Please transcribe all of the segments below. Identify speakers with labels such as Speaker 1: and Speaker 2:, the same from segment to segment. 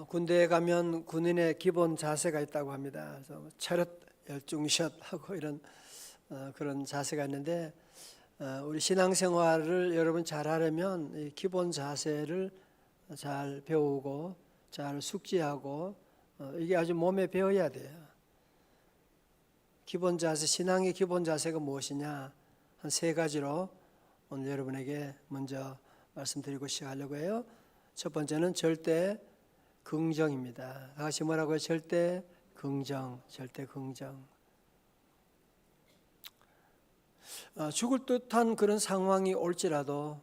Speaker 1: 군대에 가면 군인의 기본 자세가 있다고 합니다. 그래서 차렷 열중샷 하고 이런 그런 자세가 있는데 우리 신앙생활을 여러분 잘하려면 이 기본 자세를 잘 배우고 잘 숙지하고 이게 아주 몸에 배어야 돼요. 기본 자세, 신앙의 기본 자세가 무엇이냐? 한 세 가지로 오늘 여러분에게 먼저 말씀드리고 시작하려고 해요. 첫 번째는 절대 긍정입니다. 다시 뭐라고요? 절대 긍정, 절대 긍정. 죽을 듯한 그런 상황이 올지라도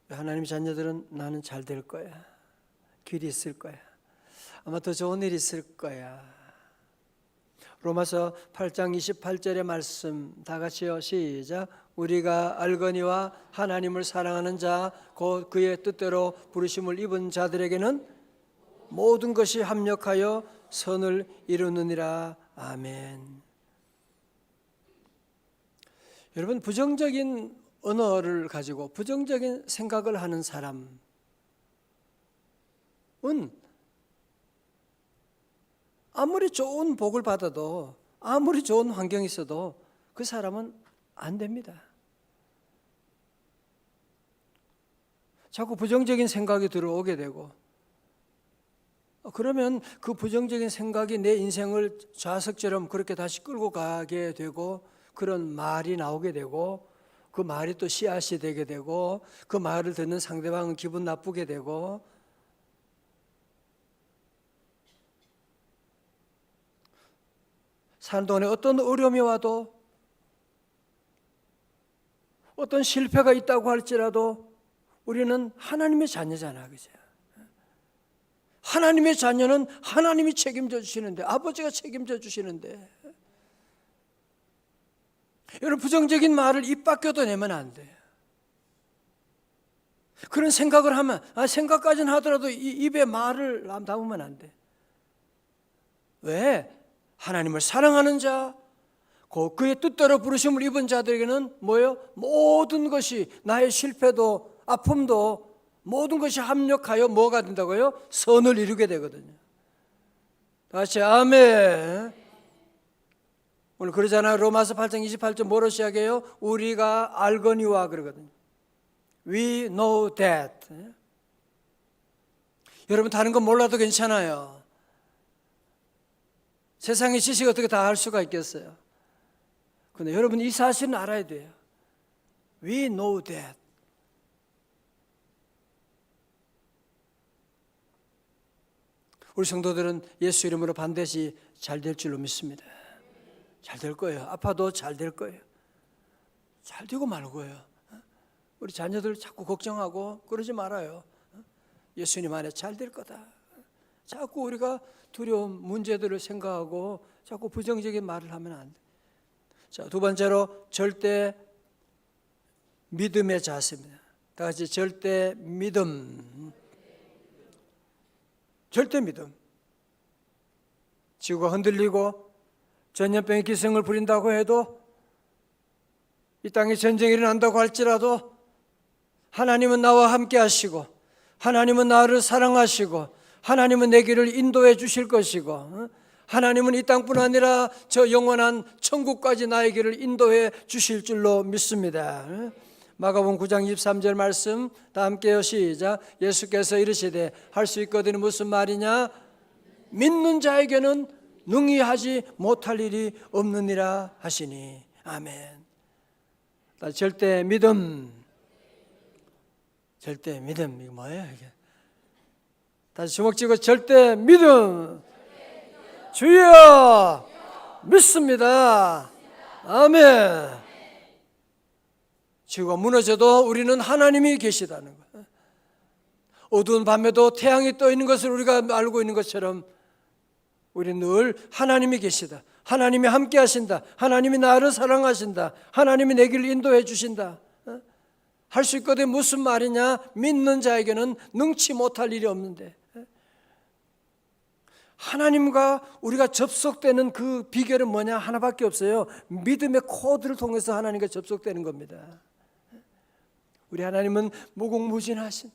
Speaker 1: 하나님의 자녀들은 나는 잘 될 거야. 길이 있을 거야. 아마 더 좋은 일이 있을 거야. 로마서 8장 28절의 말씀 다 같이요. 시작. 우리가 알거니와 하나님을 사랑하는 자 곧 그의 뜻대로 부르심을 입은 자들에게는 모든 것이 합력하여 선을 이루느니라. 아멘. 여러분, 부정적인 언어를 가지고 부정적인 생각을 하는 사람은 아무리 좋은 복을 받아도 아무리 좋은 환경이 있어도 그 사람은 안 됩니다. 자꾸 부정적인 생각이 들어오게 되고 그러면 그 부정적인 생각이 내 인생을 좌석처럼 그렇게 다시 끌고 가게 되고 그런 말이 나오게 되고 그 말이 또 씨앗이 되게 되고 그 말을 듣는 상대방은 기분 나쁘게 되고 사는 동안에 어떤 어려움이 와도 어떤 실패가 있다고 할지라도 우리는 하나님의 자녀잖아, 그죠? 하나님의 자녀는 하나님이 책임져 주시는데, 아버지가 책임져 주시는데, 여러분 부정적인 말을 입 밖에도 내면 안 돼. 그런 생각을 하면 생각까지는 하더라도 입에 말을 담으면 안 돼. 왜? 하나님을 사랑하는 자, 곧 그의 뜻대로 부르심을 입은 자들에게는 뭐예요? 모든 것이 나의 실패도 아픔도 모든 것이 합력하여 뭐가 된다고요? 선을 이루게 되거든요. 다시 아멘. 오늘 그러잖아요. 로마서 8장 28절 뭐로 시작해요? 우리가 알거니와 그러거든요. We know that. 여러분 다른 건 몰라도 괜찮아요. 세상의 지식 어떻게 다 알 수가 있겠어요? 근데 여러분 이 사실은 알아야 돼요. We know that. 우리 성도들은 예수 이름으로 반드시 잘 될 줄로 믿습니다. 잘 될 거예요. 아파도 잘 될 거예요. 잘 되고 말고요. 우리 자녀들 자꾸 걱정하고 그러지 말아요. 예수님 안에 잘 될 거다. 자꾸 우리가 두려움, 문제들을 생각하고 자꾸 부정적인 말을 하면 안 돼. 자, 두 번째로 절대 믿음의 자세입니다. 다 같이 절대 믿음. 절대 믿음. 지구가 흔들리고 전염병이 기승을 부린다고 해도 이 땅에 전쟁이 일어난다고 할지라도 하나님은 나와 함께 하시고 하나님은 나를 사랑하시고 하나님은 내 길을 인도해 주실 것이고 하나님은 이 땅뿐 아니라 저 영원한 천국까지 나의 길을 인도해 주실 줄로 믿습니다. 마가복음 9장 23절 말씀 다 함께요. 시작. 예수께서 이르시되 할 수 있거든 무슨 말이냐? 믿는 자에게는 능히 하지 못할 일이 없느니라 하시니. 아멘. 절대 믿음. 절대 믿음. 이거 뭐예요 이게? 다시 주먹 쥐고 절대 믿음. 주여 믿습니다. 아멘. 지구가 무너져도 우리는 하나님이 계시다는 거예요. 어두운 밤에도 태양이 떠 있는 것을 우리가 알고 있는 것처럼 우리는 늘 하나님이 계시다. 하나님이 함께 하신다. 하나님이 나를 사랑하신다. 하나님이 내 길을 인도해 주신다. 할 수 있거든 무슨 말이냐? 믿는 자에게는 능치 못할 일이 없는데 하나님과 우리가 접속되는 그 비결은 뭐냐? 하나밖에 없어요. 믿음의 코드를 통해서 하나님과 접속되는 겁니다. 우리 하나님은 무궁무진하신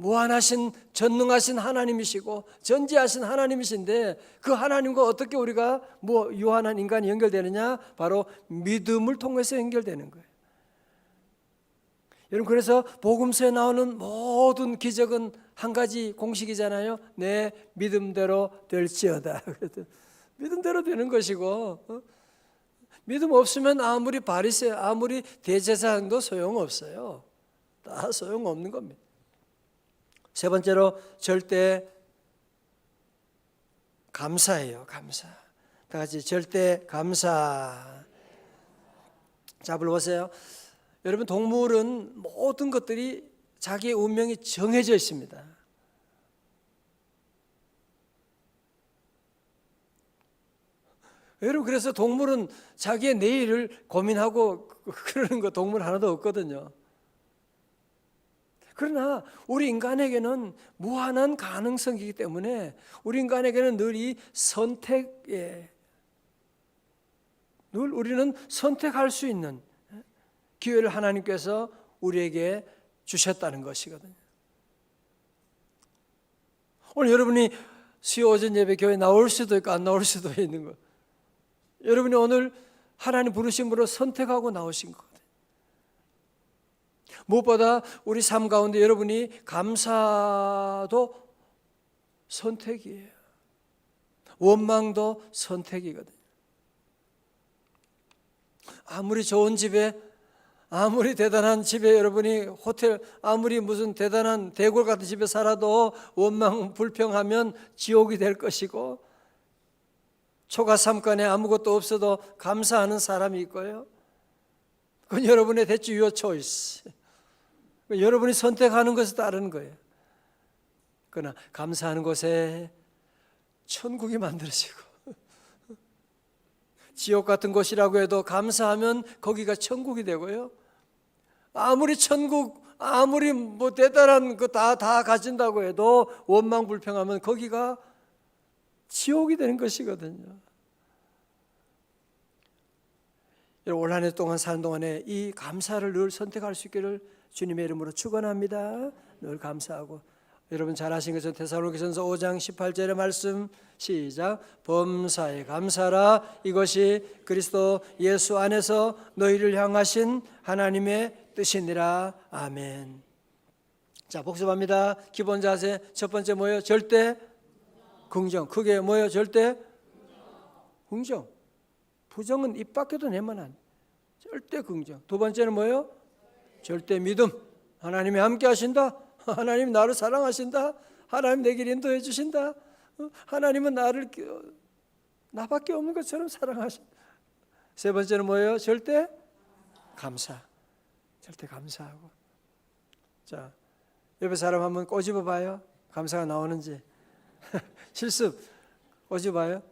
Speaker 1: 무한하신 전능하신 하나님이시고 전지하신 하나님이신데 그 하나님과 어떻게 우리가 유한한 인간이 연결되느냐? 바로 믿음을 통해서 연결되는 거예요. 여러분, 그래서 복음서에 나오는 모든 기적은 한 가지 공식이잖아요. 내 믿음대로 될지어다. 믿음대로 되는 것이고, 믿음 없으면 아무리 바리새, 아무리 대제사장도 소용없어요. 다 소용없는 겁니다. 세 번째로 절대 감사예요. 감사. 다 같이 절대 감사. 자, 불러보세요. 여러분, 동물은 모든 것들이 자기의 운명이 정해져 있습니다. 여러분, 그래서 동물은 자기의 내일을 고민하고 그러는 거 동물 하나도 없거든요. 그러나 우리 인간에게는 무한한 가능성이기 때문에 우리 인간에게는 늘 이 선택에 늘 우리는 선택할 수 있는 기회를 하나님께서 우리에게 주셨다는 것이거든요. 오늘 여러분이 수요 오전 예배 교회 나올 수도 있고 안 나올 수도 있는 거. 여러분이 오늘 하나님 부르심으로 선택하고 나오신 거거든요. 무엇보다 우리 삶 가운데 여러분이 감사도 선택이에요. 원망도 선택이거든요. 아무리 좋은 집에, 아무리 대단한 집에 여러분이 호텔, 아무리 무슨 대단한 대골 같은 집에 살아도 원망 불평하면 지옥이 될 것이고, 초가 삼간에 아무것도 없어도 감사하는 사람이 있고요. 그건 여러분의 대치 your choice. 여러분이 선택하는 것에 따르는 거예요. 그러나 감사하는 곳에 천국이 만들어지고 지옥 같은 곳이라고 해도 감사하면 거기가 천국이 되고요. 아무리 천국, 아무리 대단한 거 다 가진다고 해도 원망 불평하면 거기가 지옥이 되는 것이거든요. 올 한 해 동안 사는 동안에 이 감사를 늘 선택할 수 있기를 주님의 이름으로 축원합니다. 늘 감사하고, 여러분 잘 아신 것처럼 데살로니가전서 5장 18절의 말씀 시작. 범사에 감사라. 이것이 그리스도 예수 안에서 너희를 향하신 하나님의 뜻이니라. 아멘. 자, 복습합니다. 기본 자세 첫 번째 뭐예요? 절대 긍정. 크게 뭐예요? 절대 긍정. 부정은 입 밖에도 내면 안. 절대 긍정. 두 번째는 뭐예요? 절대 믿음. 하나님이 함께 하신다. 하나님 나를 사랑하신다. 하나님 내 길 인도해 주신다. 하나님은 나밖에 없는 것처럼 사랑하신다. 세 번째는 뭐예요? 절대 감사. 절대 감사하고. 자, 옆에 사람 한번 꼬집어 봐요. 감사가 나오는지. 실습 꼬집어 봐요.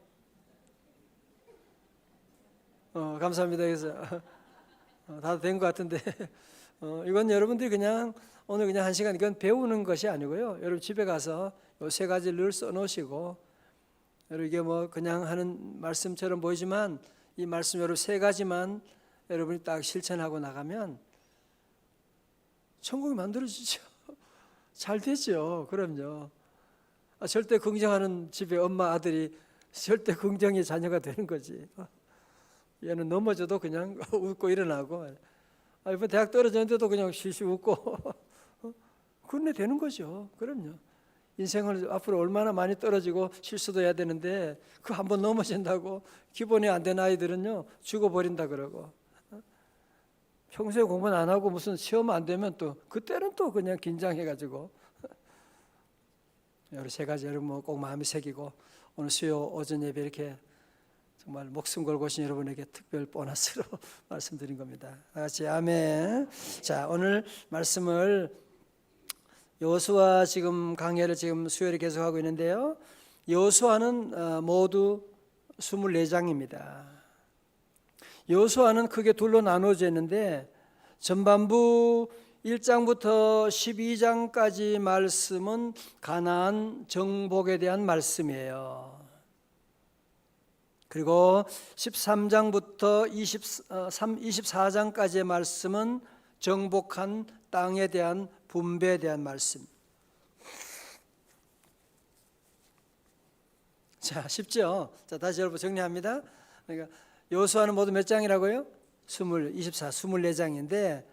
Speaker 1: 감사합니다. 그래서 다 된 것 같은데 이건 여러분들이 그냥 오늘 그냥 한 시간 이건 배우는 것이 아니고요. 여러분 집에 가서 이 세 가지를 늘 써놓으시고, 여러분 이게 뭐 그냥 하는 말씀처럼 보이지만 이 말씀 여러분 세 가지만 여러분이 딱 실천하고 나가면 천국이 만들어지죠. 잘 되죠. 그럼요. 절대 긍정하는 집에 엄마 아들이 절대 긍정의 자녀가 되는 거지. 얘는 넘어져도 그냥 웃고 일어나고, 이번 대학 떨어졌는데도 그냥 쉬쉬 웃고 그런 애 되는 거죠. 그럼요. 인생을 앞으로 얼마나 많이 떨어지고 실수도 해야 되는데 그 한 번 넘어진다고 기본이 안 된 아이들은요 죽어버린다 그러고, 평소에 공부는 안 하고 무슨 시험 안 되면 또 그때는 또 그냥 긴장해가지고 여러 세 가지 여러분 꼭 마음에 새기고, 오늘 수요 오전 예배 이렇게 정말 목숨 걸고 오신 여러분에게 특별 보너스로 말씀드린 겁니다. 다 같이 아멘. 자, 오늘 말씀을 여호수아 지금 강해를 지금 수요일에 계속하고 있는데요. 여호수아는 모두 24장입니다. 여호수아는 크게 둘로 나누어져 있는데 전반부 1장부터 12장까지 말씀은 가나안 정복에 대한 말씀이에요. 그리고 13장부터 24장까지의 말씀은 정복한 땅에 대한 분배에 대한 말씀. 자, 쉽죠? 자, 다시 여러분 정리합니다. 그러니까 여호수아는 모두 몇 장이라고요? 24장인데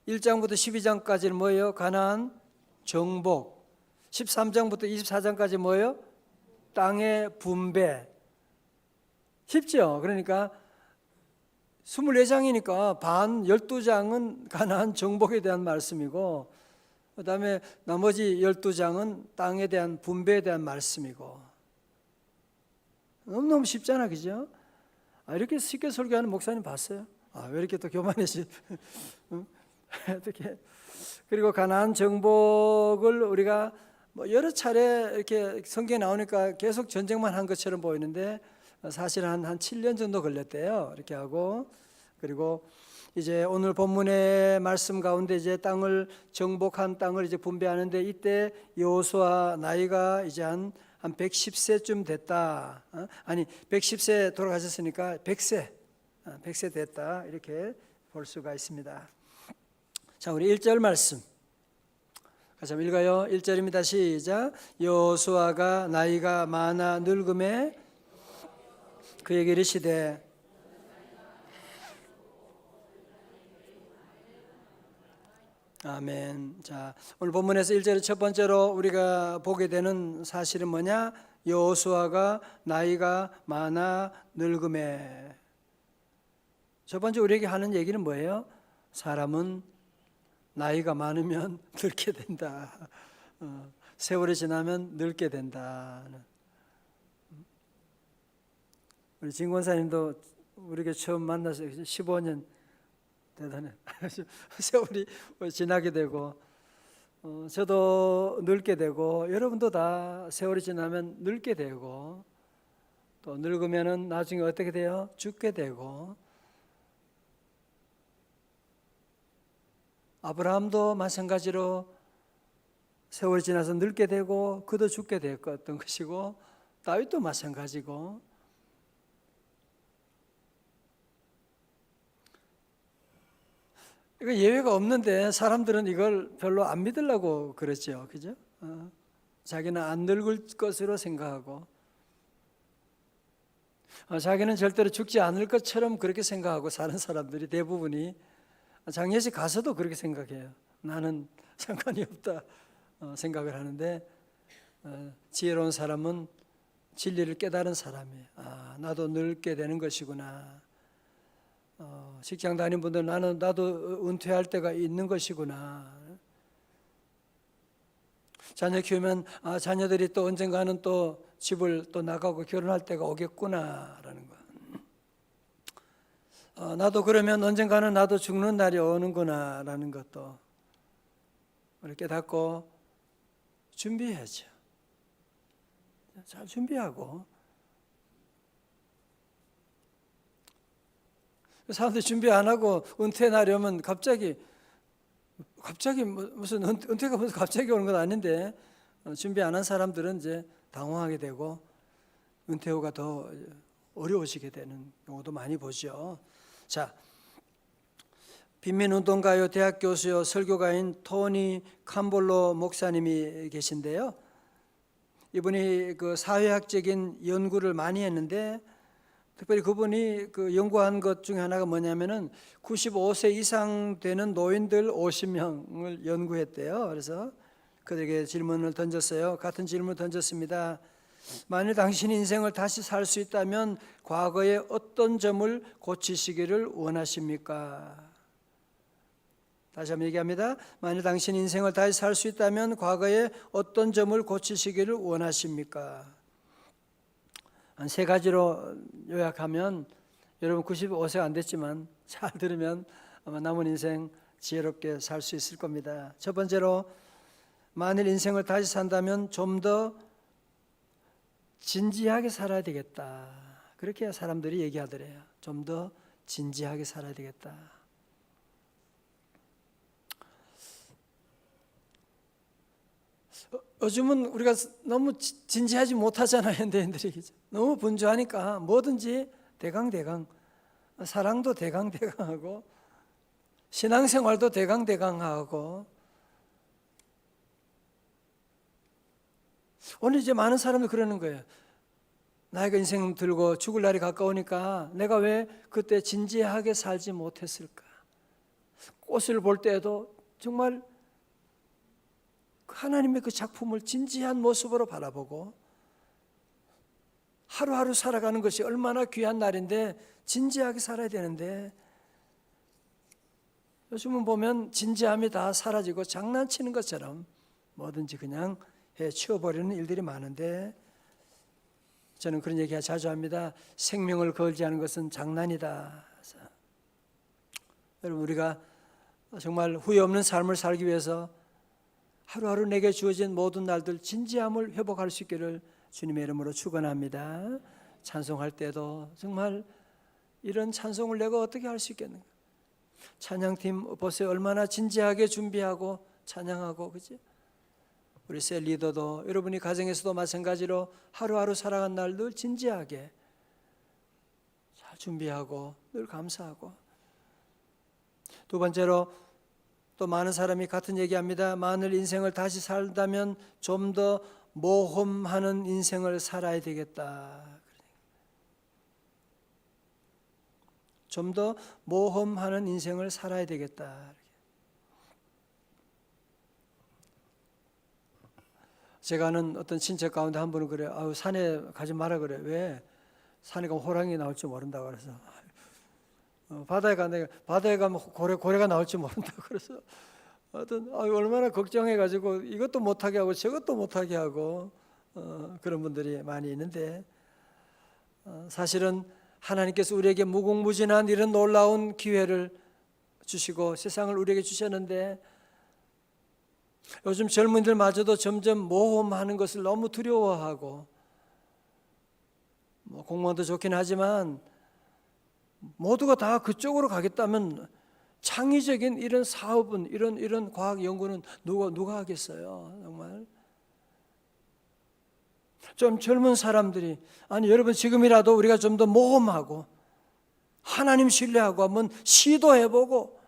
Speaker 1: 1장부터 12장까지는 뭐예요? 가나안 정복. 13장부터 24장까지 뭐예요? 땅의 분배. 쉽죠? 그러니까 24장이니까 반 12장은 가나안 정복에 대한 말씀이고 그 다음에 나머지 12장은 땅에 대한 분배에 대한 말씀이고 너무너무 쉽잖아, 그죠? 이렇게 쉽게 설교하는 목사님 봤어요? 왜 이렇게 또 교만해지? 어떻게? 그리고 가나안 정복을 우리가 뭐 여러 차례 이렇게 성경에 나오니까 계속 전쟁만 한 것처럼 보이는데 사실 한 7년 정도 걸렸대요. 이렇게 하고 그리고 이제 오늘 본문의 말씀 가운데 이제 땅을 정복한 땅을 이제 분배하는데 이때 여호수아 나이가 이제 한 110세쯤 됐다. 아니 110세 돌아가셨으니까 100세 됐다. 이렇게 볼 수가 있습니다. 자, 우리 1절 말씀 같이 한번 읽어요. 1절입니다. 시작. 여호수아가 나이가 많아 늙음에 그에게 이르시되 아멘. 자, 오늘 본문에서 1절의 첫 번째로 우리가 보게 되는 사실은 뭐냐? 여호수아가 나이가 많아 늙음에. 첫 번째 우리에게 하는 얘기는 뭐예요? 사람은 나이가 많으면 늙게 된다. 세월이 지나면 늙게 된다. 우리 진 권사님도 우리가 처음 만나서 15년 대단해. 세월이 지나게 되고 저도 늙게 되고 여러분도 다 세월이 지나면 늙게 되고 또 늙으면은 나중에 어떻게 돼요? 죽게 되고 아브라함도 마찬가지로 세월이 지나서 늙게 되고 그도 죽게 되었던 것이고 다윗도 마찬가지고 이거 예외가 없는데 사람들은 이걸 별로 안 믿으려고 그러죠. 그죠? 자기는 안 늙을 것으로 생각하고 자기는 절대로 죽지 않을 것처럼 그렇게 생각하고 사는 사람들이 대부분이 장례식 가서도 그렇게 생각해요. 나는 상관이 없다 생각을 하는데 지혜로운 사람은 진리를 깨달은 사람이에요. 나도 늙게 되는 것이구나. 직장 다니는 분들 나도 은퇴할 때가 있는 것이구나. 자녀 키우면 자녀들이 또 언젠가는 또 집을 또 나가고 결혼할 때가 오겠구나라는 거. 나도 그러면 언젠가는 나도 죽는 날이 오는구나라는 것도 우리 깨닫고 준비해야죠. 잘 준비하고 사람들이 준비 안 하고 은퇴 날이 오면 갑자기 무슨 은퇴가 무슨 갑자기 오는 건 아닌데 준비 안 한 사람들은 이제 당황하게 되고 은퇴 후가 더 어려워지게 되는 경우도 많이 보죠. 자, 빈민운동가요, 대학 교수요, 설교가인 토니 캄볼로 목사님이 계신데요. 이분이 그 사회학적인 연구를 많이 했는데 특별히 그분이 그 연구한 것 중에 하나가 뭐냐면은 95세 이상 되는 노인들 50명을 연구했대요. 그래서 그들에게 질문을 던졌어요. 같은 질문을 던졌습니다. 만일 당신 인생을 다시 살 수 있다면 과거의 어떤 점을 고치시기를 원하십니까? 다시 한번 얘기합니다. 만일 당신 인생을 다시 살 수 있다면 과거의 어떤 점을 고치시기를 원하십니까? 한 세 가지로 요약하면 여러분 95세가 안 됐지만 잘 들으면 아마 남은 인생 지혜롭게 살 수 있을 겁니다. 첫 번째로 만일 인생을 다시 산다면 좀 더 진지하게 살아야 되겠다. 그렇게 사람들이 얘기하더래요. 좀 더 진지하게 살아야 되겠다. 요즘은 우리가 너무 진지하지 못하잖아요. 현대인들이 너무 분주하니까 뭐든지 대강대강, 사랑도 대강대강하고 신앙생활도 대강대강하고 오늘 이제 많은 사람들이 그러는 거예요. 나이가 인생 들고 죽을 날이 가까우니까 내가 왜 그때 진지하게 살지 못했을까? 꽃을 볼 때에도 정말 하나님의 그 작품을 진지한 모습으로 바라보고 하루하루 살아가는 것이 얼마나 귀한 날인데 진지하게 살아야 되는데 요즘은 보면 진지함이 다 사라지고 장난치는 것처럼 뭐든지 그냥 해치워버리는 일들이 많은데 저는 그런 얘기 자주 합니다. 생명을 걸지 않은 것은 장난이다. 여러분 우리가 정말 후회 없는 삶을 살기 위해서 하루하루 내게 주어진 모든 날들 진지함을 회복할 수 있기를 주님의 이름으로 축원합니다. 찬송할 때도 정말 이런 찬송을 내가 어떻게 할 수 있겠는가? 찬양팀 보세요. 얼마나 진지하게 준비하고 찬양하고 그죠? 우리 셀 리더도 여러분이 가정에서도 마찬가지로 하루하루 살아간 날 늘 진지하게 잘 준비하고 늘 감사하고 두 번째로 또 많은 사람이 같은 얘기합니다. 만일 인생을 다시 살다면 좀 더 모험하는 인생을 살아야 되겠다. 좀 더 모험하는 인생을 살아야 되겠다. 제가 아는 어떤 친척 가운데 한 분은 그래요. 아유, 산에 가지 마라 그래. 왜? 산에 가면 호랑이 나올지 모른다고 그래서 바다에 가면 고래가 나올지 모른다고 그래서 얼마나 걱정해가지고 이것도 못하게 하고 저것도 못하게 하고 그런 분들이 많이 있는데 사실은 하나님께서 우리에게 무궁무진한 이런 놀라운 기회를 주시고 세상을 우리에게 주셨는데 요즘 젊은이들마저도 점점 모험하는 것을 너무 두려워하고 공무원도 좋긴 하지만 모두가 다 그쪽으로 가겠다면 창의적인 이런 사업은 이런 과학 연구는 누가 하겠어요? 정말 좀 젊은 사람들이 아니 여러분 지금이라도 우리가 좀 더 모험하고 하나님 신뢰하고 한번 시도해보고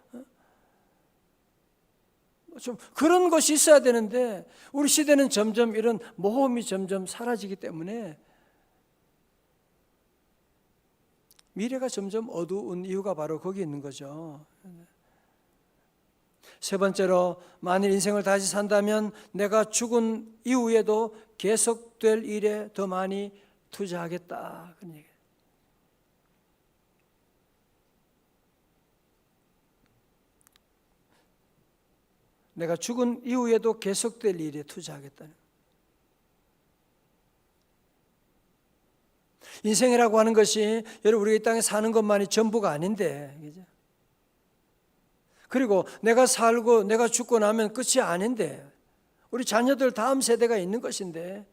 Speaker 1: 좀 그런 것이 있어야 되는데 우리 시대는 점점 이런 모험이 점점 사라지기 때문에 미래가 점점 어두운 이유가 바로 거기 있는 거죠. 세 번째로 만일 인생을 다시 산다면 내가 죽은 이후에도 계속될 일에 더 많이 투자하겠다. 그런 얘기예요. 내가 죽은 이후에도 계속될 일에 투자하겠다는. 인생이라고 하는 것이 여러분 우리 이 땅에 사는 것만이 전부가 아닌데 그죠? 그리고 내가 살고 내가 죽고 나면 끝이 아닌데 우리 자녀들 다음 세대가 있는 것인데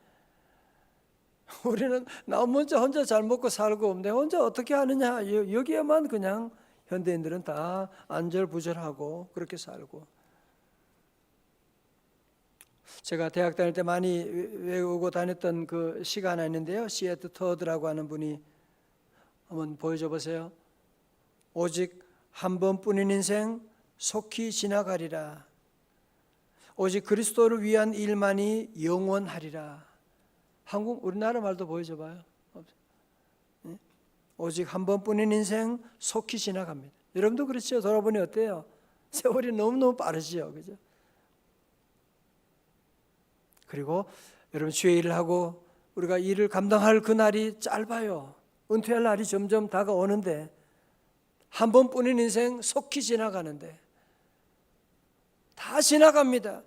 Speaker 1: 우리는 나 혼자 잘 먹고 살고 내 혼자 어떻게 하느냐 여기에만 그냥 현대인들은 다 안절부절하고 그렇게 살고 제가 대학 다닐 때 많이 외우고 다녔던 그 시가 하나 있는데요. 시애트 터드라고 하는 분이 한번 보여줘 보세요. 오직 한 번뿐인 인생 속히 지나가리라. 오직 그리스도를 위한 일만이 영원하리라. 우리나라 말도 보여줘 봐요. 오직 한 번뿐인 인생 속히 지나갑니다. 여러분도 그렇죠? 돌아보니 어때요? 세월이 너무너무 빠르지요. 그죠? 그리고 여러분 주의 일을 하고 우리가 일을 감당할 그 날이 짧아요. 은퇴할 날이 점점 다가오는데 한 번뿐인 인생 속히 지나가는데 다 지나갑니다.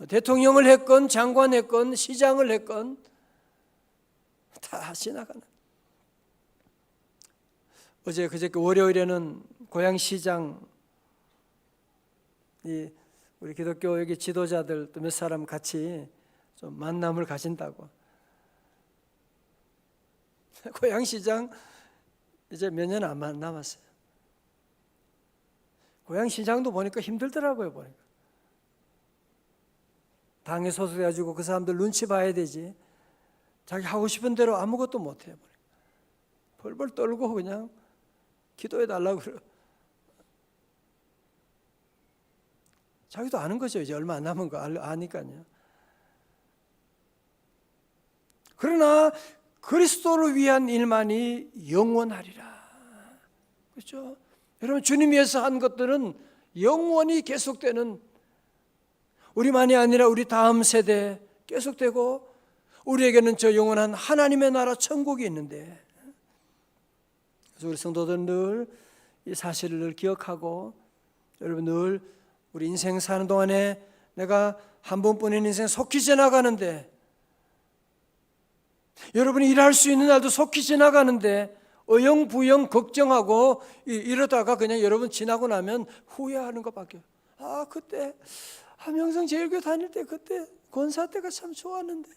Speaker 1: 대통령을 했건 장관 했건 시장을 했건 다 지나가는. 어제 그저께 월요일에는 고양시장 우리 기독교 여기 지도자들 또 몇 사람 같이 좀 만남을 가진다고. 고양시장 이제 몇 년 안 남았어요. 고양시장도 보니까 힘들더라고요. 보니까 당에 소속해가지고 그 사람들 눈치 봐야 되지. 자기 하고 싶은 대로 아무것도 못해요. 벌벌 떨고 그냥 기도해 달라고 그래요. 자기도 아는 거죠. 이제 얼마 안 남은 거 아니까요. 그러나 그리스도를 위한 일만이 영원하리라. 그렇죠? 여러분, 주님 위해서 한 것들은 영원히 계속되는, 우리만이 아니라 우리 다음 세대 계속되고, 우리에게는 저 영원한 하나님의 나라 천국이 있는데, 그래서 우리 성도들은 늘 이 사실을 늘 기억하고, 여러분 늘 우리 인생 사는 동안에 내가 한 번뿐인 인생 속히 지나가는데, 여러분이 일할 수 있는 날도 속히 지나가는데 어영부영 걱정하고 이러다가 그냥 여러분 지나고 나면 후회하는 것밖에. 그때 함영성제일교회 다닐 때 그때 권사 때가 참 좋았는데,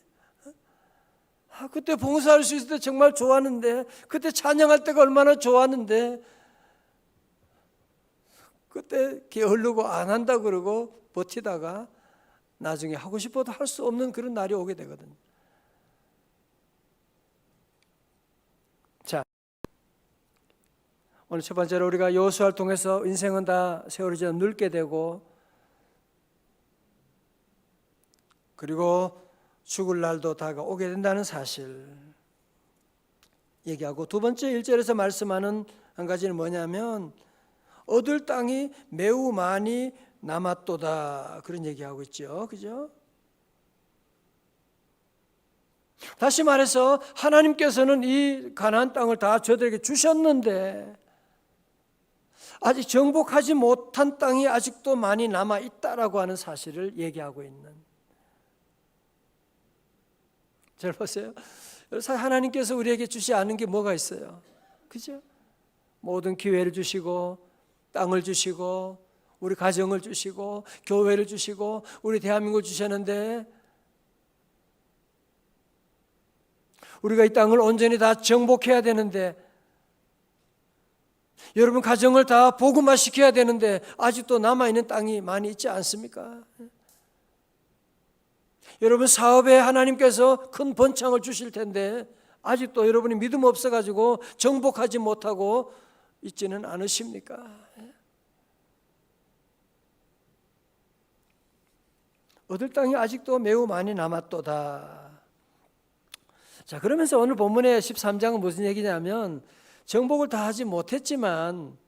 Speaker 1: 그때 봉사할 수 있을 때 정말 좋았는데, 그때 찬양할 때가 얼마나 좋았는데, 그때 게으르고 안 한다 그러고 버티다가 나중에 하고 싶어도 할 수 없는 그런 날이 오게 되거든요. 자, 오늘 첫 번째로 우리가 여호수아를 통해서 인생은 다 세월이 지나 늙게 되고, 그리고 죽을 날도 다가오게 된다는 사실 얘기하고, 두 번째 1절에서 말씀하는 한 가지는 뭐냐면 얻을 땅이 매우 많이 남았도다, 그런 얘기하고 있죠. 그죠? 다시 말해서 하나님께서는 이 가나안 땅을 다 저들에게 주셨는데 아직 정복하지 못한 땅이 아직도 많이 남아 있다라고 하는 사실을 얘기하고 있는. 잘 보세요. 하나님께서 우리에게 주지 않은 게 뭐가 있어요? 그죠? 모든 기회를 주시고, 땅을 주시고, 우리 가정을 주시고, 교회를 주시고, 우리 대한민국을 주셨는데, 우리가 이 땅을 온전히 다 정복해야 되는데, 여러분 가정을 다 복음화시켜야 되는데 아직도 남아있는 땅이 많이 있지 않습니까? 여러분 사업에 하나님께서 큰 번창을 주실 텐데 아직도 여러분이 믿음 없어가지고 정복하지 못하고 있지는 않으십니까? 얻을 땅이 아직도 매우 많이 남았도다. 자, 그러면서 오늘 본문의 13장은 무슨 얘기냐면, 정복을 다 하지 못했지만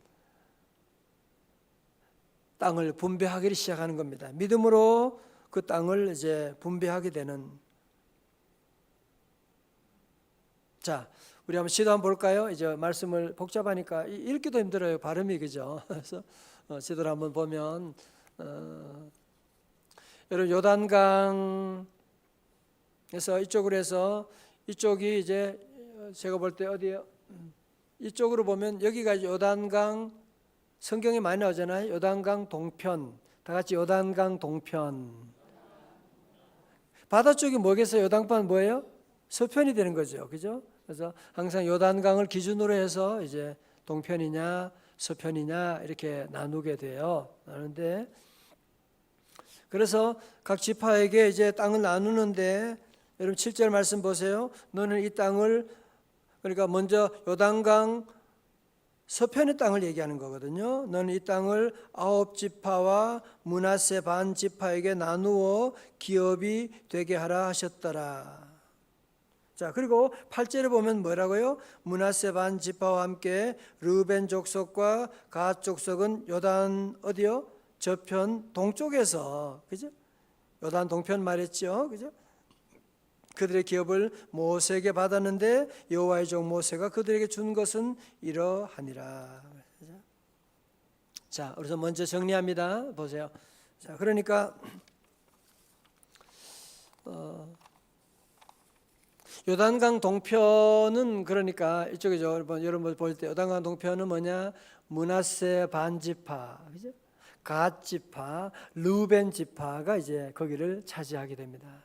Speaker 1: 땅을 분배하기를 시작하는 겁니다. 믿음으로 그 땅을 이제 분배하게 되는. 자, 우리 한번 시도 한번 볼까요? 이제 말씀을 복잡하니까 읽기도 힘들어요, 발음이. 그죠? 그래서 시도를 한번 보면, 여러분 요단강에서 이쪽으로 해서, 이쪽이 이제 제가 볼 때 어디에요? 이쪽으로 보면 여기가 요단강, 성경에 많이 나오잖아요. 요단강 동편, 다 같이 요단강 동편. 바다 쪽이 뭐겠어요? 요단강은 뭐예요? 서편이 되는 거죠, 그죠? 그래서 항상 요단강을 기준으로 해서 이제 동편이냐 서편이냐 이렇게 나누게 돼요. 나누는데, 그래서 각 지파에게 이제 땅을 나누는데, 여러분 7절 말씀 보세요. 너는 이 땅을, 그러니까 먼저 요단강 서편의 땅을 얘기하는 거거든요. 너는 이 땅을 9지파와 므낫세 반 지파에게 나누어 기업이 되게 하라 하셨더라. 자, 그리고 8절에 보면 뭐라고요? 므낫세 반 지파와 함께 르우벤 족속과 갓 족속은 요단 어디요? 저편 동쪽에서, 그죠? 요단 동편 말했죠, 그죠? 그들의 기업을 모세에게 받았는데 여호와의 종 모세가 그들에게 준 것은 이러하니라. 자, 우선 먼저 정리합니다. 보세요. 자, 그러니까 요단강 동편은, 그러니까 이쪽이죠. 여러분 볼 때 요단강 동편은 뭐냐? 므낫세 반지파, 그죠? 갓 지파, 르우벤 지파가 이제 거기를 차지하게 됩니다.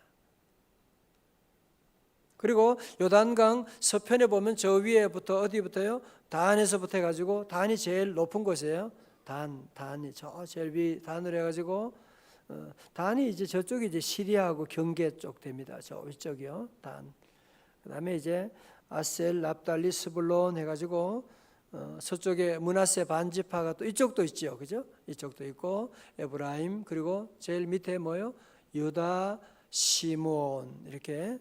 Speaker 1: 그리고 요단강 서편에 보면 저 위에부터 어디부터요? 단에서부터 해가지고, 단이 제일 높은 곳이에요. 단이 저 제일 위 단으로 해가지고, 단이 이제 저쪽이 이제 시리아하고 경계 쪽 됩니다. 저 위쪽이요, 단. 그다음에 이제 아셀, 납달리, 스불론 해가지고 서쪽에 므낫세 반지파가 또 이쪽도 있죠, 그죠? 이쪽도 있고 에브라임, 그리고 제일 밑에 뭐요? 유다, 시므온 이렇게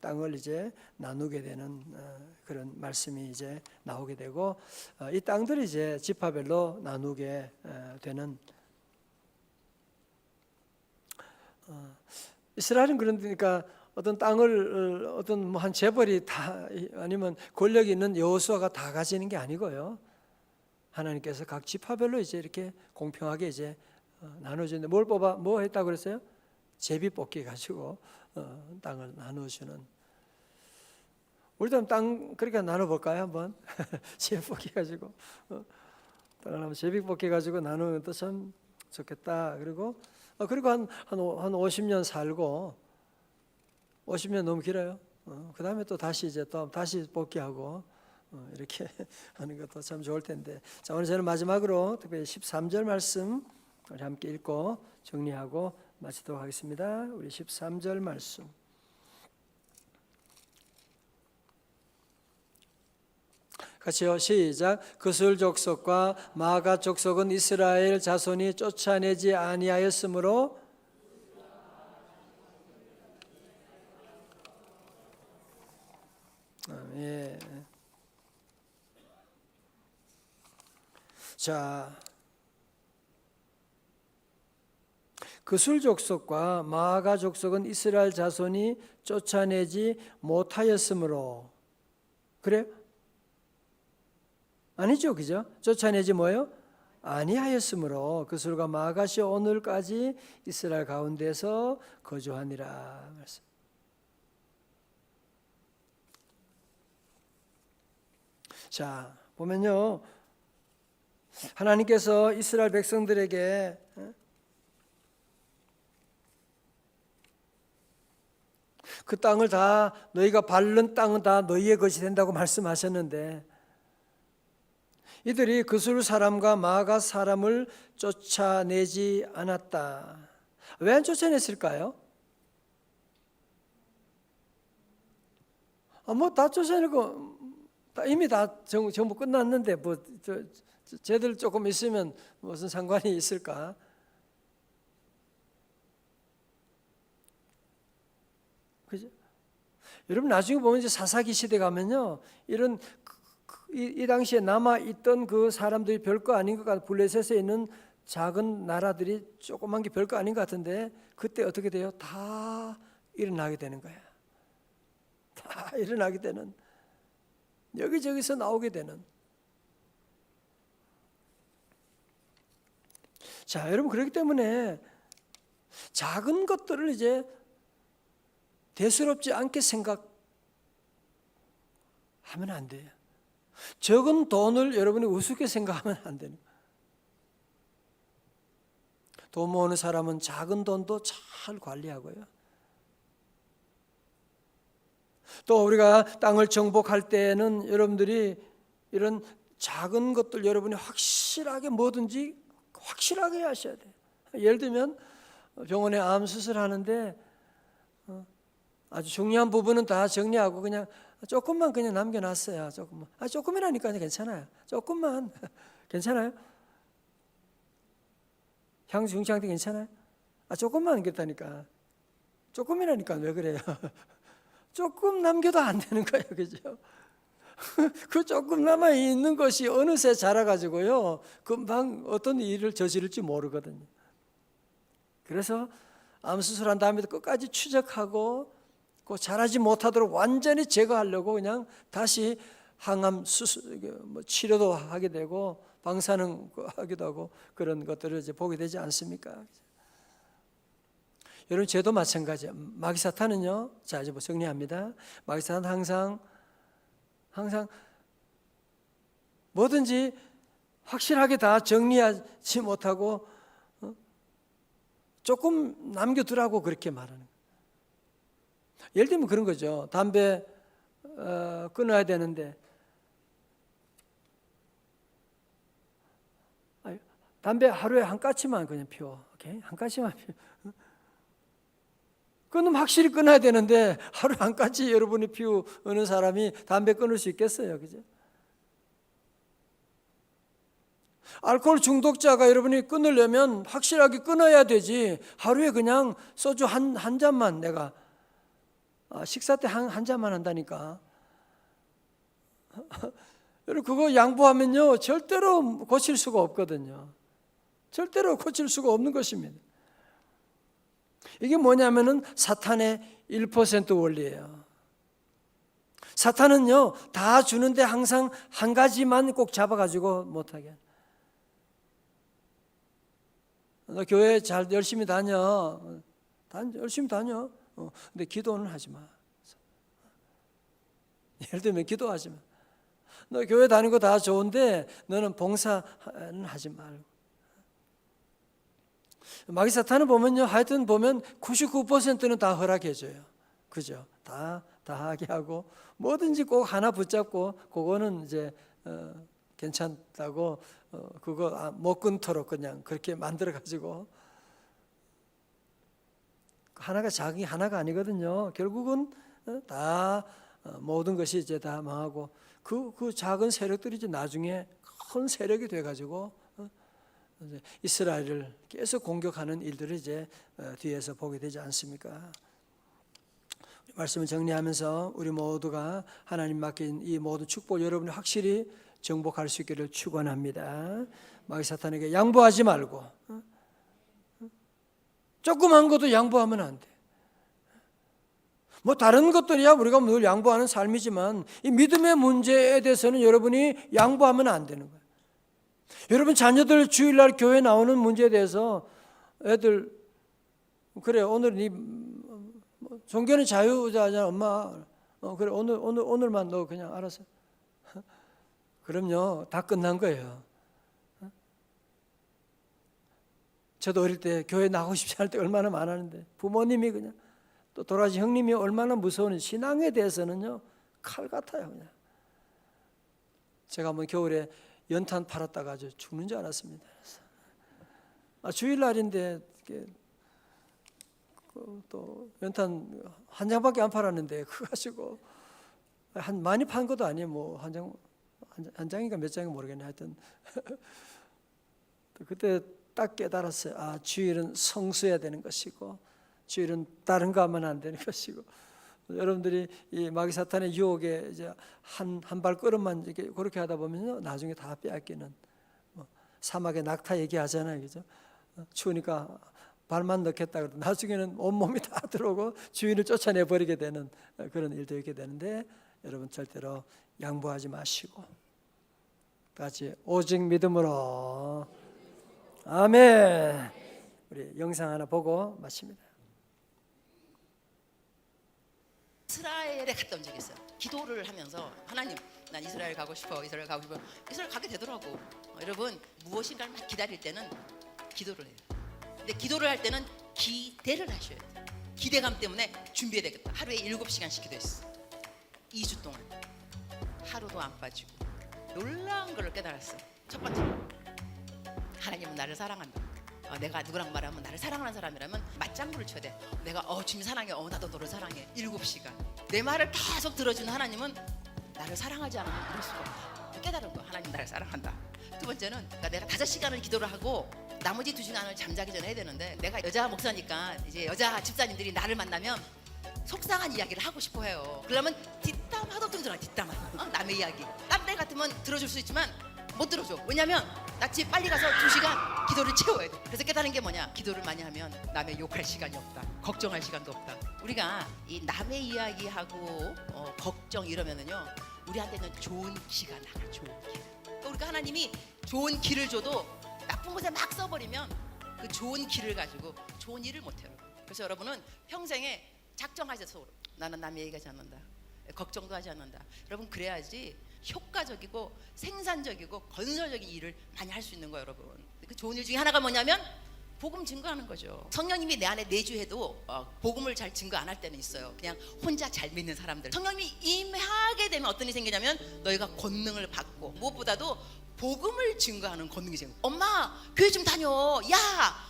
Speaker 1: 땅을 이제 나누게 되는 그런 말씀이 이제 나오게 되고, 이 땅들이 이제 지파별로 나누게 되는, 이스라엘은 그러니까 어떤 땅을 어떤 뭐 한 재벌이 다 아니면 권력이 있는 여호수아가 다 가지는 게 아니고요. 하나님께서 각 지파별로 이제 이렇게 공평하게 이제 나눠주는데, 뭘 뽑아 뭐 했다고 그랬어요? 제비 뽑기 가지고 땅을 나눠주는. 우리도 한번 땅 그렇게 나눠볼까요? 한번 제비 뽑기 가지고 땅을 한번 제비 뽑기 가지고 나누면 또 참 좋겠다. 그리고 한 50년 살고, 50년 너무 길어요. 그 다음에 또 다시 복귀하고 이렇게 하는 것도 참 좋을 텐데. 자, 오늘 저는 마지막으로 특별히 13절 말씀 우리 함께 읽고 정리하고 마치도록 하겠습니다. 우리 13절 말씀. 같이요. 시작. 그술 족속과 마가 족속은 이스라엘 자손이 쫓아내지 아니하였으므로 예. 자, 그술 족속과 마가 족속은 이스라엘 자손이 쫓아내지 못하였으므로. 그래요? 아니죠, 그죠? 쫓아내지 뭐예요? 아니하였으므로 그술과 마가시 오늘까지 이스라엘 가운데서 거주하니라. 말씀. 자, 보면요, 하나님께서 이스라엘 백성들에게 그 땅을 다, 너희가 밟는 땅은 다 너희의 것이 된다고 말씀하셨는데, 이들이 그술 사람과 마가 사람을 쫓아내지 않았다. 왜 안 쫓아냈을까요? 뭐 다 쫓아내고 이미 다 전부 끝났는데 뭐 쟤들 조금 있으면 무슨 상관이 있을까? 그죠? 여러분 나중에 보면 이제 사사기 시대 가면요, 이런 이 당시에 남아 있던 그 사람들이 별거 아닌 것 같아. 블레셋에 있는 작은 나라들이 조그만 게 별거 아닌 것 같은데, 그때 어떻게 돼요? 다 일어나게 되는 거야. 다 일어나게 되는, 여기저기서 나오게 되는. 자, 여러분, 그렇기 때문에 작은 것들을 이제 대수롭지 않게 생각하면 안 돼요. 적은 돈을 여러분이 우습게 생각하면 안 되는 거예요. 돈 모으는 사람은 작은 돈도 잘 관리하고요. 또 우리가 땅을 정복할 때는 여러분들이 이런 작은 것들 여러분이 확실하게 뭐든지 확실하게 하셔야 돼요. 예를 들면 병원에 암 수술하는데 아주 중요한 부분은 다 정리하고 그냥 조금만 그냥 남겨놨어요. 조금만. 조금이라니까 괜찮아요. 조금만. 괜찮아요? 향수 중창도 괜찮아요? 조금만 남겼다니까. 조금이라니까 왜 그래요? 조금 남겨도 안 되는 거예요. 그죠? 그 조금 남아있는 것이 어느새 자라가지고요, 금방 어떤 일을 저지를지 모르거든요. 그래서 암 수술한 다음에도 끝까지 추적하고 자라지 못하도록 완전히 제거하려고 그냥 다시 항암 수술, 치료도 하게 되고 방사능 하기도 하고 그런 것들을 이제 보게 되지 않습니까? 여러분, 죄도 마찬가지예요. 마귀사탄은요, 자 이제 정리합니다. 마귀사탄은 항상 뭐든지 확실하게 다 정리하지 못하고 조금 남겨두라고 그렇게 말하는 거예요. 예를 들면 그런 거죠. 담배 끊어야 되는데 담배 하루에 한 까치만 그냥 피워. 오케이? 한 까치만 피워. 끊으면 확실히 끊어야 되는데 하루에 한 까치 여러분이 피우는 사람이 담배 끊을 수 있겠어요? 그죠? 알코올 중독자가 여러분이 끊으려면 확실하게 끊어야 되지. 하루에 그냥 소주 한 잔만 내가 식사 때 한 잔만 한다니까. 여러분 그거 양보하면요 절대로 고칠 수가 없거든요. 절대로 고칠 수가 없는 것입니다. 이게 뭐냐면은 사탄의 1% 원리예요. 사탄은요 다 주는데 항상 한 가지만 꼭 잡아가지고 못하게. 너 교회 잘 열심히 다녀. 열심히 다녀. 근데 기도는 하지 마. 예를 들면 기도하지 마. 너 교회 다니는 거 다 좋은데 너는 봉사는 하지 말고. 마귀 사탄을 보면요, 하여튼 보면 99%는 다 허락해줘요. 그죠? 다 하게 하고 뭐든지 꼭 하나 붙잡고 그거는 이제 괜찮다고 그거 못 끊도록 그냥 그렇게 만들어 가지고 하나가 자기 하나가 아니거든요. 결국은 다 모든 것이 이제 다 망하고 그 작은 세력들이 이제 나중에 큰 세력이 돼 가지고 이스라엘을 계속 공격하는 일들을 이제 뒤에서 보게 되지 않습니까? 말씀을 정리하면서 우리 모두가 하나님 맡긴 이 모든 축복 여러분이 확실히 정복할 수 있기를 축원합니다. 마귀 사탄에게 양보하지 말고 조그만 것도 양보하면 안 돼. 뭐 다른 것들이야 우리가 늘 양보하는 삶이지만 이 믿음의 문제에 대해서는 여러분이 양보하면 안 되는 거예요. 여러분 자녀들 주일날 교회 나오는 문제에 대해서 애들 그래 오늘 네 종교는 자유자잖아 엄마. 그래 오늘만 너 그냥 알아서. 그럼요 다 끝난 거예요. 저도 어릴 때 교회 나가고 싶지 않을 때 얼마나 많았는데 부모님이 그냥 또 돌아가신 형님이 얼마나 무서운 신앙에 대해서는요 칼 같아요 그냥. 제가 한번 겨울에 연탄 팔았다가 아주 죽는 줄 알았습니다. 주일날인데 또 연탄 한 장밖에 안 팔았는데 그거 가지고 많이 판 것도 아니에요. 뭐 한 장인가 몇 장인가 모르겠네. 하여튼 그때 딱 깨달았어요. 주일은 성수해야 되는 것이고 주일은 다른 거 하면 안 되는 것이고. 여러분들이 이 마귀 사탄의 유혹에 이제 한 발걸음만 이렇게 그렇게 하다 보면요 나중에 다 빼앗기는 사막의 낙타 얘기하잖아요, 그죠? 추우니까 발만 넣겠다 그러고 나중에는 온 몸이 다 들어오고 주인을 쫓아내 버리게 되는 그런 일도 있게 되는데 여러분 절대로 양보하지 마시고 같이 오직 믿음으로 아멘. 우리 영상 하나 보고 마칩니다.
Speaker 2: 이스라엘에 갔다 온 적이 있어요. 기도를 하면서 하나님 난 이스라엘 가고 싶어. 이스라엘 가게 되더라고. 여러분 무엇인가를 막 기다릴 때는 기도를 해요. 근데 기도를 할 때는 기대를 하셔야 돼요. 기대감 때문에 준비해야 되겠다. 하루에 7시간씩 기도했어. 2주 동안 하루도 안 빠지고 놀라운 걸 깨달았어요. 첫 번째, 하나님은 나를 사랑한다. 내가 누구랑 말하면 나를 사랑하는 사람이라면 맞장구를 쳐야 돼. 내가 주님 사랑해. 나도 너를 사랑해. 7시간 내 말을 계속 들어주는 하나님은 나를 사랑하지 않으면 이럴 수가 없다. 깨달은 거야. 하나님 나를 사랑한다. 두 번째는 그러니까 내가 5시간을 기도를 하고 나머지 2시간을 잠자기 전에 해야 되는데 내가 여자 목사니까 이제 여자 집사님들이 나를 만나면 속상한 이야기를 하고 싶어 해요. 그러면 뒷담 하도 들어라. 뒷담 남의 이야기. 딴 데 같으면 들어줄 수 있지만 못 들어줘. 왜냐면 나 집에 빨리 가서 2시간 기도를 채워야 돼. 그래서 깨달은 게 뭐냐, 기도를 많이 하면 남의 욕할 시간이 없다. 걱정할 시간도 없다. 우리가 이 남의 이야기하고 걱정 이러면은요 우리한테는 좋은 기가 나가. 좋은 기. 그러니까 우리가 하나님이 좋은 기를 줘도 나쁜 곳에 막 써버리면 그 좋은 기를 가지고 좋은 일을 못해요. 그래서 여러분은 평생에 작정하셔서 나는 남의 얘기하지 않는다. 걱정도 하지 않는다. 여러분 그래야지 효과적이고 생산적이고 건설적인 일을 많이 할 수 있는 거예요. 여러분 그 좋은 일 중에 하나가 뭐냐면 복음 증거하는 거죠. 성령님이 내 안에 내주해도 복음을 잘 증거 안 할 때는 있어요. 그냥 혼자 잘 믿는 사람들. 성령님이 임하게 되면 어떤 일이 생기냐면 너희가 권능을 받고 무엇보다도 복음을 증거하는 권능이 생겨. 엄마 교회 좀 다녀. 야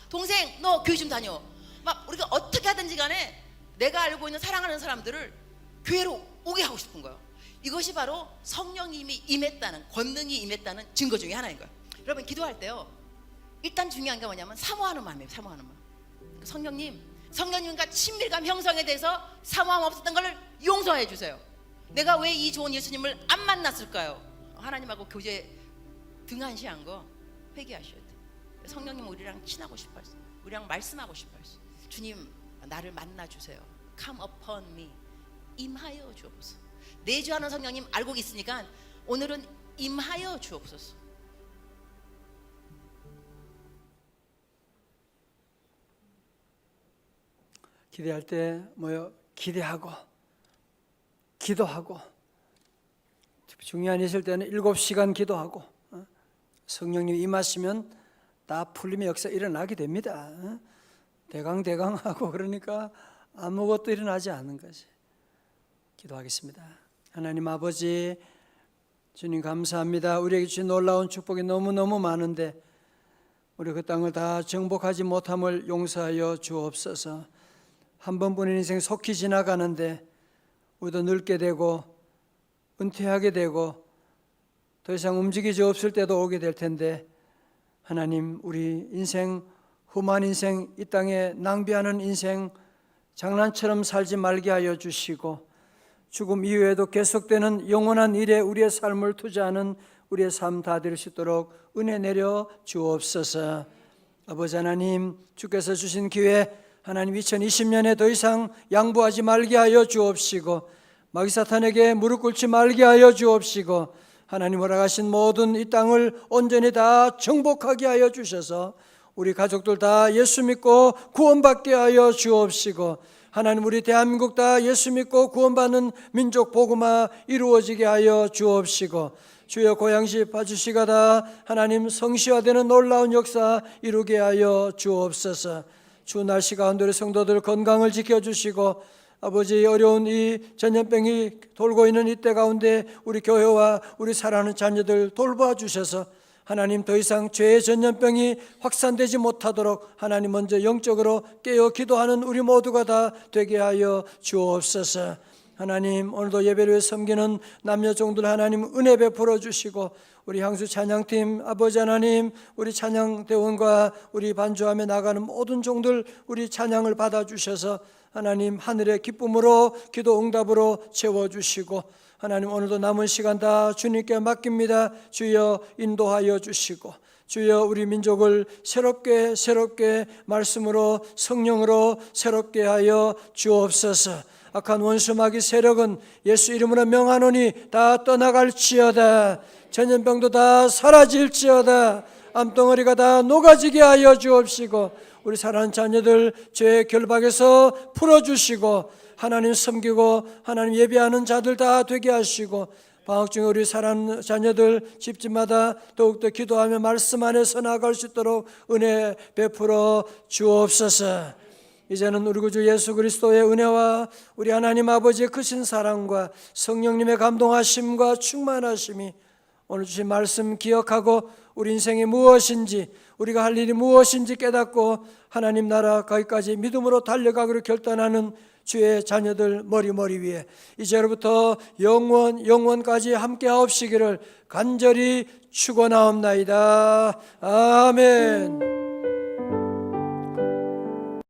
Speaker 2: 동생 너 교회 좀 다녀. 막 우리가 어떻게 하든지 간에 내가 알고 있는 사랑하는 사람들을 교회로 오게 하고 싶은 거예요. 이것이 바로 성령님이 임했다는, 권능이 임했다는 증거 중에 하나인 거예요. 여러분 기도할 때요 일단 중요한 게 뭐냐면 사모하는 마음이에요. 사모하는 마음. 성령님과 친밀감 형성에 대해서 사모함 없었던 걸 용서해 주세요. 내가 왜 이 좋은 예수님을 안 만났을까요? 하나님하고 교제 등한시한 거 회개하셔야 돼요. 성령님 우리랑 친하고 싶어 했어요. 우리랑 말씀하고 싶어 했어요. 주님 나를 만나주세요. Come upon me. 임하여 주옵소서. 내주하는 성령님 알고 있으니까 오늘은 임하여 주옵소서.
Speaker 1: 기대할 때 뭐요? 기대하고 기도하고 중요한 일 있을 때는 7시간 기도하고 성령님 임하시면 다 풀림의 역사 일어나게 됩니다. 대강하고 그러니까 아무것도 일어나지 않는 것이. 기도하겠습니다. 하나님 아버지 주님 감사합니다. 우리에게 주신 놀라운 축복이 너무너무 많은데 우리 그 땅을 다 정복하지 못함을 용서하여 주옵소서. 한 번뿐인 인생 속히 지나가는데 우리도 늙게 되고 은퇴하게 되고 더 이상 움직이지 없을 때도 오게 될 텐데 하나님 우리 인생 험한 인생 이 땅에 낭비하는 인생 장난처럼 살지 말게 하여 주시고 죽음 이후에도 계속되는 영원한 일에 우리의 삶을 투자하는 우리의 삶 다 될 수 있도록 은혜 내려 주옵소서. 아버지 하나님 주께서 주신 기회 하나님 2020년에 더 이상 양보하지 말게 하여 주옵시고 마귀 사탄에게 무릎 꿇지 말게 하여 주옵시고 하나님 허락하신 모든 이 땅을 온전히 다 정복하게 하여 주셔서 우리 가족들 다 예수 믿고 구원받게 하여 주옵시고 하나님 우리 대한민국 다 예수 믿고 구원받는 민족 복음화 이루어지게 하여 주옵시고 주여 고향시 봐주시가다 하나님 성시화되는 놀라운 역사 이루게 하여 주옵소서. 추운 날씨 가운데 우리 성도들 건강을 지켜주시고 아버지 어려운 이 전염병이 돌고 있는 이때 가운데 우리 교회와 우리 사랑하는 자녀들 돌봐 주셔서 하나님 더 이상 죄의 전염병이 확산되지 못하도록 하나님 먼저 영적으로 깨어 기도하는 우리 모두가 다 되게 하여 주옵소서. 하나님 오늘도 예배를 위해 섬기는 남녀 종들 하나님 은혜 베풀어 주시고 우리 향수 찬양팀 아버지 하나님 우리 찬양대원과 우리 반주하며 나가는 모든 종들 우리 찬양을 받아주셔서 하나님 하늘의 기쁨으로 기도 응답으로 채워주시고 하나님 오늘도 남은 시간 다 주님께 맡깁니다. 주여 인도하여 주시고 주여 우리 민족을 새롭게 말씀으로 성령으로 새롭게 하여 주옵소서. 악한 원수 마귀 세력은 예수 이름으로 명하노니 다 떠나갈지어다. 전염병도 다 사라질지어다. 암덩어리가 다 녹아지게 하여 주옵시고 우리 사랑하는 자녀들 죄의 결박에서 풀어주시고 하나님 섬기고 하나님 예배하는 자들 다 되게 하시고 방학 중에 우리 사랑하는 자녀들 집집마다 더욱더 기도하며 말씀 안에서 나아갈 수 있도록 은혜 베풀어 주옵소서. 이제는 우리 구주 예수 그리스도의 은혜와 우리 하나님 아버지의 크신 사랑과 성령님의 감동하심과 충만하심이 오늘 주신 말씀 기억하고 우리 인생이 무엇인지 우리가 할 일이 무엇인지 깨닫고 하나님 나라 거기까지 믿음으로 달려가기로 결단하는 주의 자녀들 머리 위에 이제로부터 영원까지 함께 하옵시기를 간절히 축원하옵나이다. 아멘.